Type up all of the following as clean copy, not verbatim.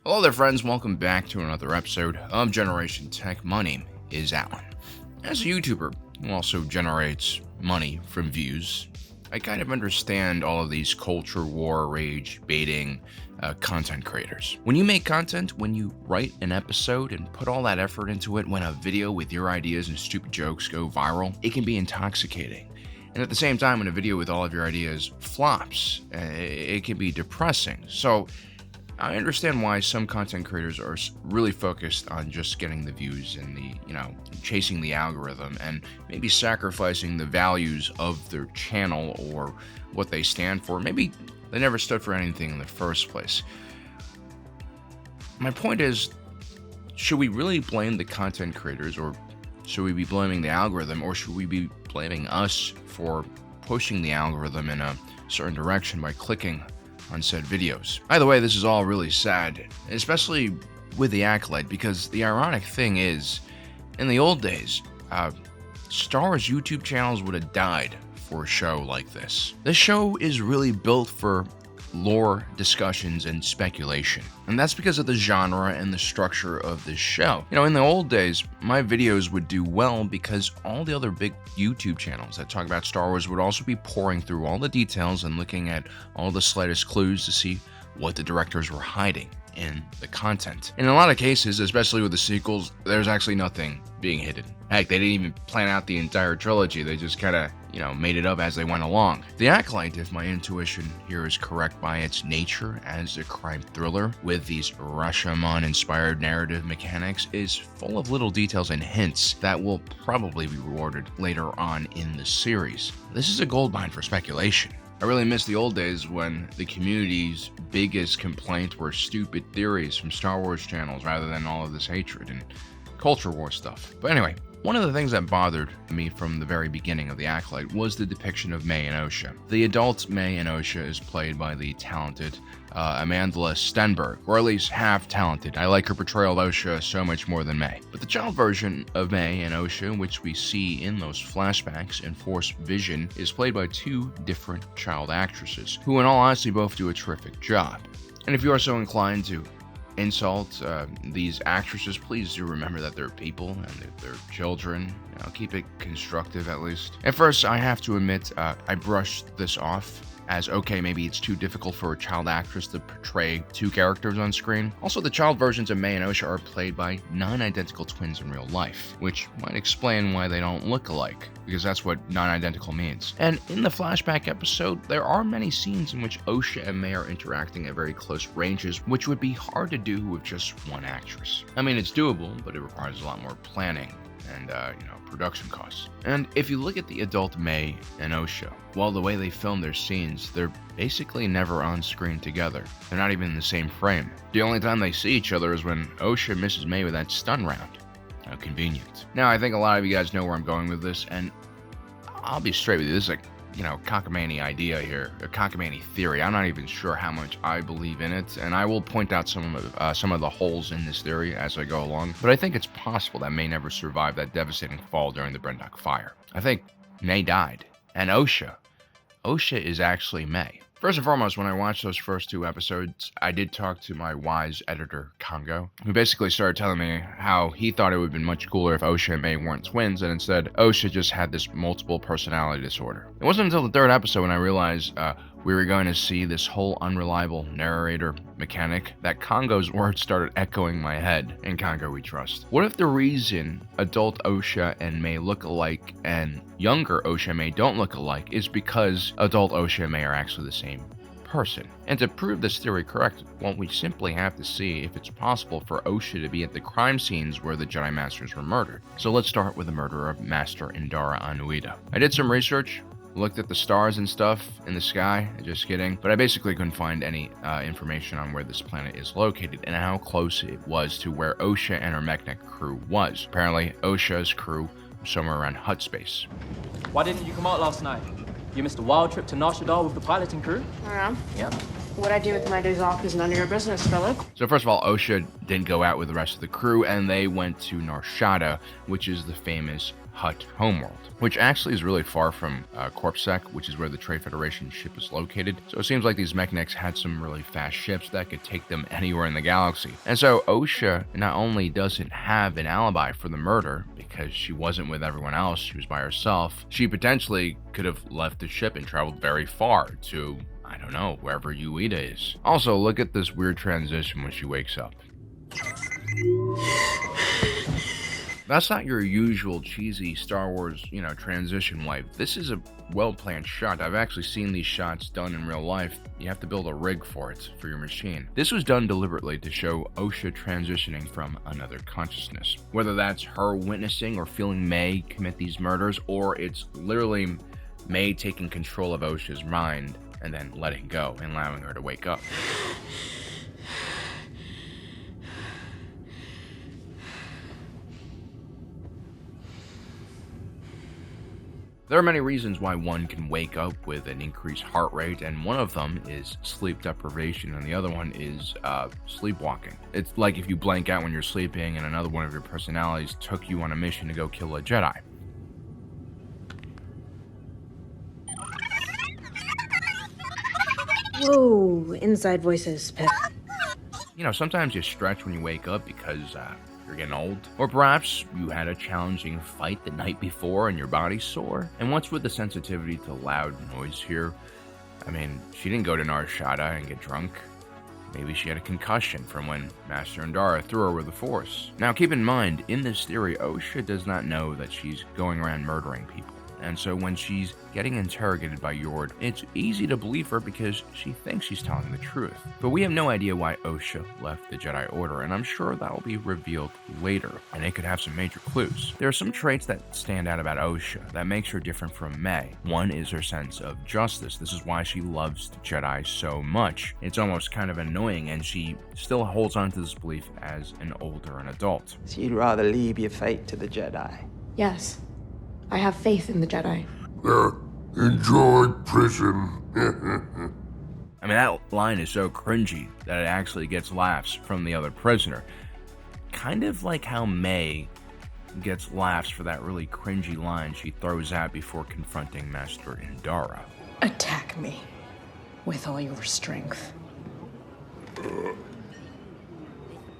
Hello there friends, welcome back to another episode of Generation Tech. My name is Alan. As a YouTuber who also generates money from views, I kind of understand all of these culture war, rage, baiting content creators. When you make content, when you write an episode and put all that effort into it, when a video with your ideas and stupid jokes go viral, it can be intoxicating. And at the same time, when a video with all of your ideas flops, it can be depressing. So I understand why some content creators are really focused on just getting the views and chasing the algorithm and maybe sacrificing the values of their channel or what they stand for. Maybe they never stood for anything in the first place. My point is, should we really blame the content creators, or should we be blaming the algorithm, or should we be blaming us for pushing the algorithm in a certain direction by clicking on said videos? Either way, this is all really sad, especially with the Acolyte, because the ironic thing is, in the old days, Star Wars YouTube channels would have died for a show like this. This show is really built for lore discussions and speculation, and that's because of the genre and the structure of this show. In the old days, my videos would do well because all the other big YouTube channels that talk about Star Wars would also be pouring through all the details and looking at all the slightest clues to see what the directors were hiding in the content. In a lot of cases, especially with the sequels, there's actually nothing being hidden. Heck, they didn't even plan out the entire trilogy. They just kind of, made it up as they went along. The Acolyte, if my intuition here is correct by its nature as a crime thriller with these Rashomon-inspired narrative mechanics, is full of little details and hints that will probably be rewarded later on in the series. This is a goldmine for speculation. I really miss the old days when the community's biggest complaint were stupid theories from Star Wars channels rather than all of this hatred and culture war stuff. But anyway, one of the things that bothered me from the very beginning of The Acolyte was the depiction of May and Osha. The adult May and Osha is played by the talented Amanda Stenberg, or at least half talented. I like her portrayal of Osha so much more than May. But the child version of May and Osha, which we see in those flashbacks and Force Vision, is played by two different child actresses, who in all honesty both do a terrific job. And if you are so inclined to insult these actresses, please do remember that they're people and they're children. Keep it constructive at least. At first, I have to admit, I brushed this off as, okay, maybe it's too difficult for a child actress to portray two characters on screen. Also, the child versions of May and Osha are played by non-identical twins in real life, which might explain why they don't look alike, because that's what non-identical means. And in the flashback episode, there are many scenes in which Osha and May are interacting at very close ranges, which would be hard to do with just one actress. I mean, it's doable, but it requires a lot more planning and production costs. And if you look at the adult May and Osha, well, the way they film their scenes, they're basically never on screen together. They're not even in the same frame. The only time they see each other is when Osha misses May with that stun round. How convenient. Now, I think a lot of you guys know where I'm going with this, and I'll be straight with you. This is a cockamamie idea here, a cockamamie theory. I'm not even sure how much I believe in it, and I will point out some of the holes in this theory as I go along. But I think it's possible that May never survived that devastating fall during the Brendok fire. I think May died, and Osha is actually May. First and foremost, when I watched those first two episodes, I did talk to my wise editor, Congo, who basically started telling me how he thought it would have been much cooler if Osha and May weren't twins, and instead, Osha just had this multiple personality disorder. It wasn't until the third episode when I realized we were going to see this whole unreliable narrator mechanic that Congo's words started echoing my head. In Congo we trust. What if the reason adult Osha and May look alike and younger Osha and May don't look alike is because adult Osha and May are actually the same person? And to prove this theory correct, well, we simply have to see if it's possible for Osha to be at the crime scenes where the Jedi Masters were murdered. So let's start with the murder of Master Indara Anuida. I did some research, looked at the stars and stuff in the sky, just kidding, but I basically couldn't find any information on where this planet is located and how close it was to where Osha and her mechanic crew was. Apparently, Osha's crew was somewhere around Hut space. Why didn't you come out last night? You missed a wild trip to Nashadar with the piloting crew? Yep. What I do with my days off is none of your business, Philip. So first of all, Osha didn't go out with the rest of the crew, and they went to Narshada, which is the famous Hut homeworld, which actually is really far from Corpsec, which is where the Trade Federation ship is located. So it seems like these mechanics had some really fast ships that could take them anywhere in the galaxy. And so Osha not only doesn't have an alibi for the murder, because she wasn't with everyone else, she was by herself, she potentially could have left the ship and traveled very far to, I don't know, wherever Ueda is. Also, look at this weird transition when she wakes up. That's not your usual cheesy Star Wars, transition wipe. This is a well-planned shot. I've actually seen these shots done in real life. You have to build a rig for it, for your machine. This was done deliberately to show Osha transitioning from another consciousness. Whether that's her witnessing or feeling May commit these murders, or it's literally May taking control of Osha's mind and then letting go and allowing her to wake up. There are many reasons why one can wake up with an increased heart rate, and one of them is sleep deprivation, and the other one is sleepwalking. It's like if you blank out when you're sleeping and another one of your personalities took you on a mission to go kill a Jedi. Whoa, inside voices, Pip. Sometimes you stretch when you wake up because you're getting old. Or perhaps you had a challenging fight the night before and your body's sore. And what's with the sensitivity to loud noise here? I mean, she didn't go to Narshada and get drunk. Maybe she had a concussion from when Master Indara threw her with the Force. Now keep in mind, in this theory, Osha does not know that she's going around murdering people. And so when she's getting interrogated by Yord, it's easy to believe her because she thinks she's telling the truth. But we have no idea why Osha left the Jedi Order, and I'm sure that will be revealed later, and it could have some major clues. There are some traits that stand out about Osha that makes her different from May. One is her sense of justice. This is why she loves the Jedi so much. It's almost kind of annoying, and she still holds on to this belief as an adult. So you'd rather leave your fate to the Jedi? Yes. I have faith in the Jedi. Enjoy prison. I mean, that line is so cringy that it actually gets laughs from the other prisoner. Kind of like how May gets laughs for that really cringy line she throws out before confronting Master Indara. Attack me with all your strength.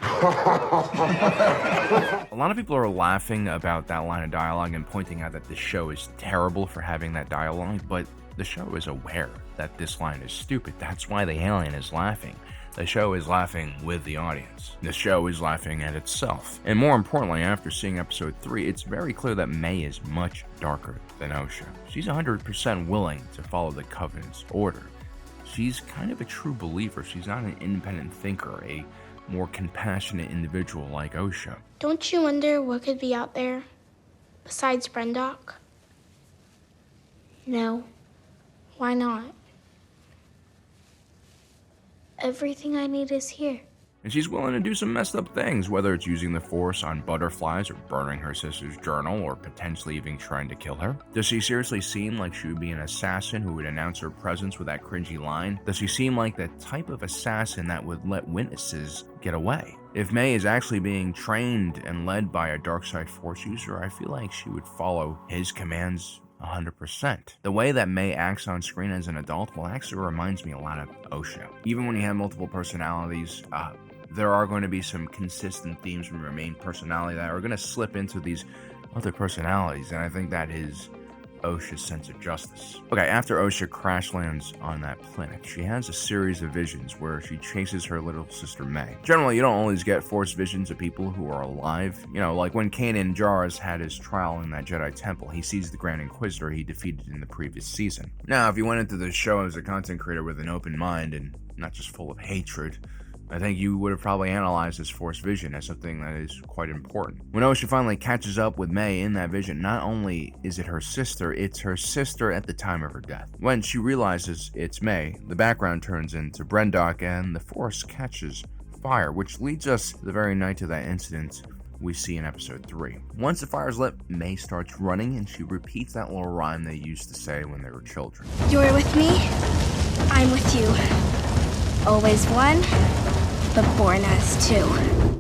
A lot of people are laughing about that line of dialogue and pointing out that the show is terrible for having that dialogue, but the show is aware that this line is stupid. That's why the alien is laughing. The show is laughing with the audience. The show is laughing at itself. And more importantly, after seeing episode 3, it's very clear that May is much darker than Osha. She's 100% willing to follow the Covenant's order. She's kind of a true believer. She's not an independent thinker, a more compassionate individual like Osha. Don't you wonder what could be out there besides Brendock? No. Why not? Everything I need is here. And she's willing to do some messed up things, whether it's using the Force on butterflies or burning her sister's journal or potentially even trying to kill her. Does she seriously seem like she would be an assassin who would announce her presence with that cringy line? Does she seem like the type of assassin that would let witnesses get away? If May is actually being trained and led by a dark side Force user, I feel like she would follow his commands 100%. The way that May acts on screen as an adult, well, actually reminds me a lot of Osha. Even when you have multiple personalities, there are going to be some consistent themes from your main personality that are going to slip into these other personalities, and I think that is Osha's sense of justice. Okay, after Osha crash lands on that planet, she has a series of visions where she chases her little sister May. Generally, you don't always get Force visions of people who are alive. Like when Kanan Jarrus had his trial in that Jedi temple, he sees the Grand Inquisitor he defeated in the previous season. Now, if you went into the show as a content creator with an open mind and not just full of hatred, I think you would have probably analyzed this Force vision as something that is quite important. When Osha finally catches up with May in that vision, not only is it her sister, it's her sister at the time of her death. When she realizes it's May, the background turns into Brendock and the Force catches fire, which leads us to the very night of that incident we see in episode 3. Once the fire's lit, May starts running and she repeats that little rhyme they used to say when they were children. You're with me, I'm with you. Always one, the born as too.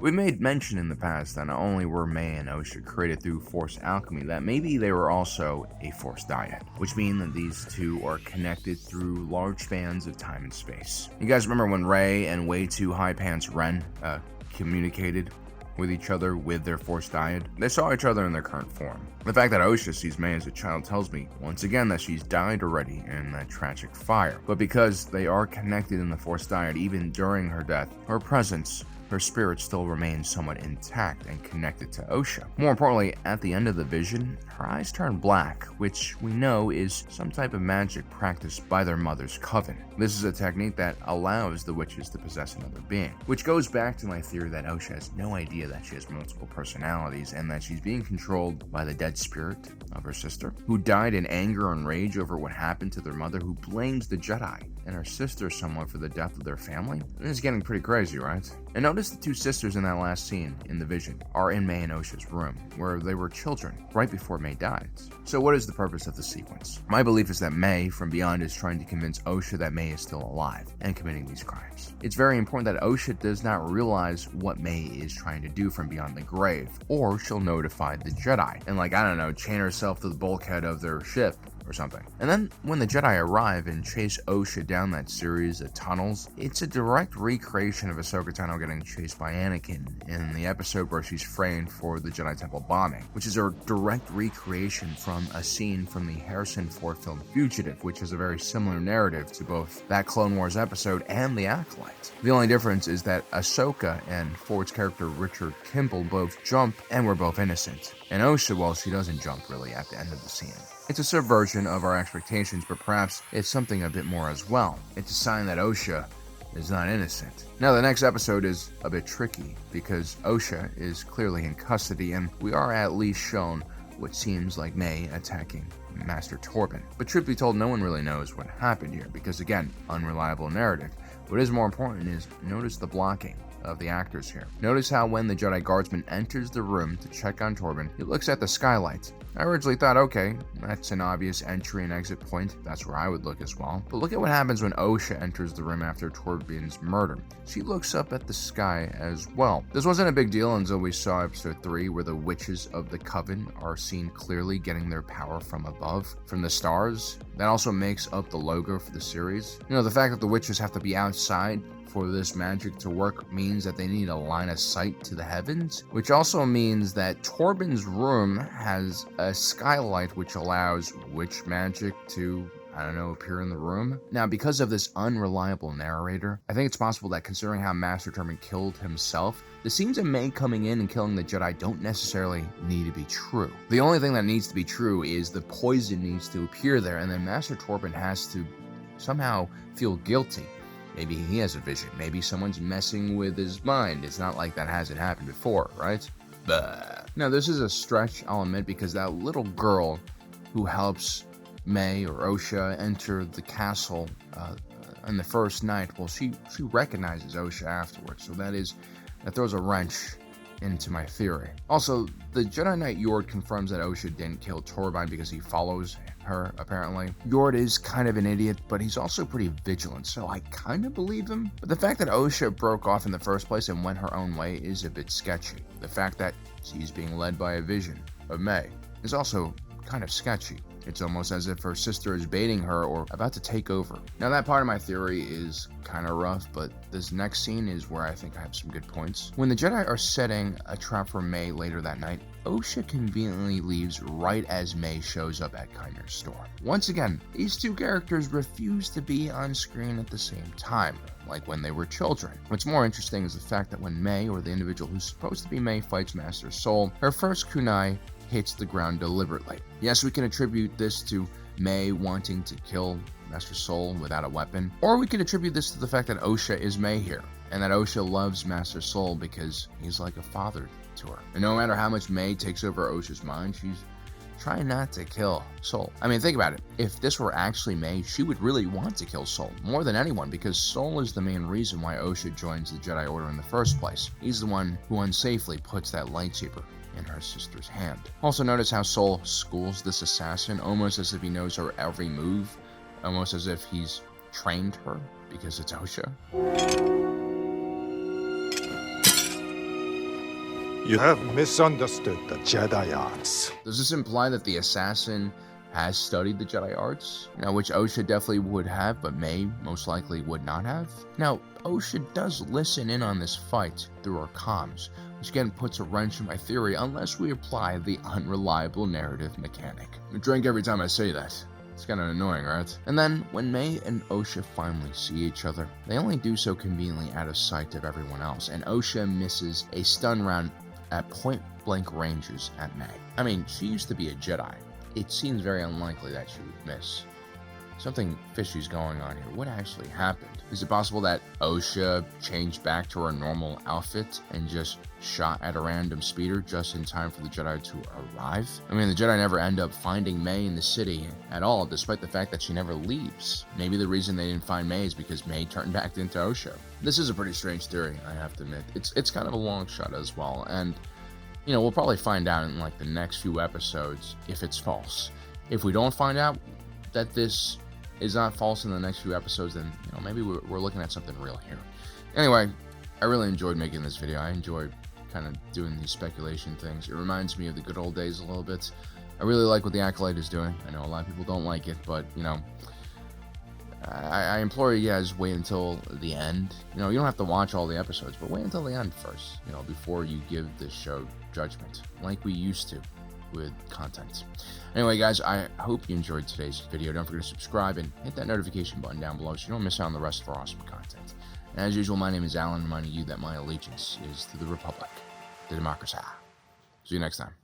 We made mention in the past that not only were May and Osha created through Force alchemy, that maybe they were also a Force dyad, which means that these two are connected through large spans of time and space. You guys remember when Rey and Way Too High Pants Ren communicated with each other with their Force dyad? They saw each other in their current form. The fact that Osha sees May as a child tells me, once again, that she's died already in that tragic fire. But because they are connected in the Force dyad, even during her death, her presence, her spirit still remains somewhat intact and connected to Osha. More importantly, at the end of the vision, her eyes turn black, which we know is some type of magic practiced by their mother's coven. This is a technique that allows the witches to possess another being, which goes back to my theory that Osha has no idea that she has multiple personalities and that she's being controlled by the dead spirit of her sister, who died in anger and rage over what happened to their mother, who blames the Jedi and her sister somewhat for the death of their family. This is getting pretty crazy, right? And notice the two sisters in that last scene in the vision are in May and Osha's room, where they were children right before May died. So what is the purpose of the sequence? My belief is that May from beyond is trying to convince Osha that May is still alive and committing these crimes. It's very important that Osha does not realize what May is trying to do from beyond the grave, or she'll notify the Jedi and, like, I don't know, chain herself to the bulkhead of their ship or something. And then when the Jedi arrive and chase Osha down that series of tunnels, it's a direct recreation of Ahsoka Tano getting chased by Anakin in the episode where she's framed for the Jedi Temple bombing, which is a direct recreation from a scene from the Harrison Ford film Fugitive, which is a very similar narrative to both that Clone Wars episode and The Acolyte. The only difference is that Ahsoka and Ford's character Richard Kimball both jump and were both innocent. And Osha, well, she doesn't jump really at the end of the scene. It's a subversion of our expectations, but perhaps it's something a bit more as well. It's a sign that Osha is not innocent. Now, the next episode is a bit tricky because Osha is clearly in custody, and we are at least shown what seems like May attacking Master Torben. But truth be told, no one really knows what happened here because, again, unreliable narrative. What is more important is notice the blocking of the actors here. Notice how when the Jedi Guardsman enters the room to check on Torben, he looks at the skylight. I originally thought, okay, that's an obvious entry and exit point. That's where I would look as well. But look at what happens when Osha enters the room after Torben's murder. She looks up at the sky as well. This wasn't a big deal until we saw episode 3, where the witches of the Coven are seen clearly getting their power from above, from the stars. That also makes up the logo for the series. You know, the fact that the witches have to be outside for this magic to work means that they need a line of sight to the heavens, which also means that Torben's room has a skylight which allows witch magic to, I don't know, appear in the room. Now, because of this unreliable narrator, I think it's possible that considering how Master Torben killed himself, the scenes of May coming in and killing the Jedi don't necessarily need to be true. The only thing that needs to be true is the poison needs to appear there, and then Master Torben has to somehow feel guilty. Maybe he has a vision. Maybe someone's messing with his mind. It's not like that hasn't happened before, right? Now, this is a stretch, I'll admit, because that little girl who helps May or Osha enter the castle on the first night, well, she recognizes Osha afterwards. So that throws a wrench into my theory. Also, the Jedi Knight Yord confirms that Osha didn't kill Torben because he follows her, apparently. Yord is kind of an idiot, but he's also pretty vigilant, so I kind of believe him. But the fact that Osha broke off in the first place and went her own way is a bit sketchy. The fact that she's being led by a vision of May is also kind of sketchy. It's almost as if her sister is baiting her or about to take over. Now, that part of my theory is kind of rough, but this next scene is where I think I have some good points. When the Jedi are setting a trap for May later that night, Osha conveniently leaves right as May shows up at Kyner's store. Once again, these two characters refuse to be on screen at the same time, like when they were children. What's more interesting is the fact that when May, or the individual who's supposed to be May, fights Master Soul, her first kunai hits the ground deliberately. Yes, we can attribute this to May wanting to kill Master Soul without a weapon, or we could attribute this to the fact that Osha is May here, and that Osha loves Master Soul because he's like a father to her. And no matter how much May takes over Osha's mind, she's trying not to kill Soul. I mean, think about it. If this were actually May, she would really want to kill Soul more than anyone, because Soul is the main reason why Osha joins the Jedi Order in the first place. He's the one who unsafely puts that lightsaber in her sister's hand. Also, notice how Soul schools this assassin, almost as if he knows her every move, almost as if he's trained her because it's Osha. You have misunderstood the Jedi arts. Does this imply that the assassin has studied the Jedi arts? Now, which Osha definitely would have, but May most likely would not have. Now, Osha does listen in on this fight through her comms, which again puts a wrench in my theory unless we apply the unreliable narrative mechanic. I drink every time I say that. It's kind of annoying, right? And then, when May and Osha finally see each other, they only do so conveniently out of sight of everyone else, and Osha misses a stun round at point-blank ranges at May. I mean, she used to be a Jedi. It seems very unlikely that she would miss. Something fishy's going on here. What actually happened? Is it possible that Osha changed back to her normal outfit and just shot at a random speeder just in time for the Jedi to arrive? I mean, the Jedi never end up finding May in the city at all, despite the fact that she never leaves. Maybe the reason they didn't find May is because May turned back into Osha. This is a pretty strange theory, I have to admit. It's kind of a long shot as well, and you know, we'll probably find out in like the next few episodes if it's false. If we don't find out that this is not false in the next few episodes, then you know, maybe we're looking at something real here. Anyway, I really enjoyed making this video. I enjoyed kind of doing these speculation things. It reminds me of the good old days a little bit. I really like what the Acolyte is doing. I know a lot of people don't like it, but you know, I implore you guys, wait until the end. You know, you don't have to watch all the episodes, but wait until the end first, you know, before you give this show judgment, like we used to with content. Anyway, guys, I hope you enjoyed today's video. Don't forget to subscribe and hit that notification button down below so you don't miss out on the rest of our awesome content. And as usual, my name is Alan, reminding you that my allegiance is to the Republic, the democracy. See you next time.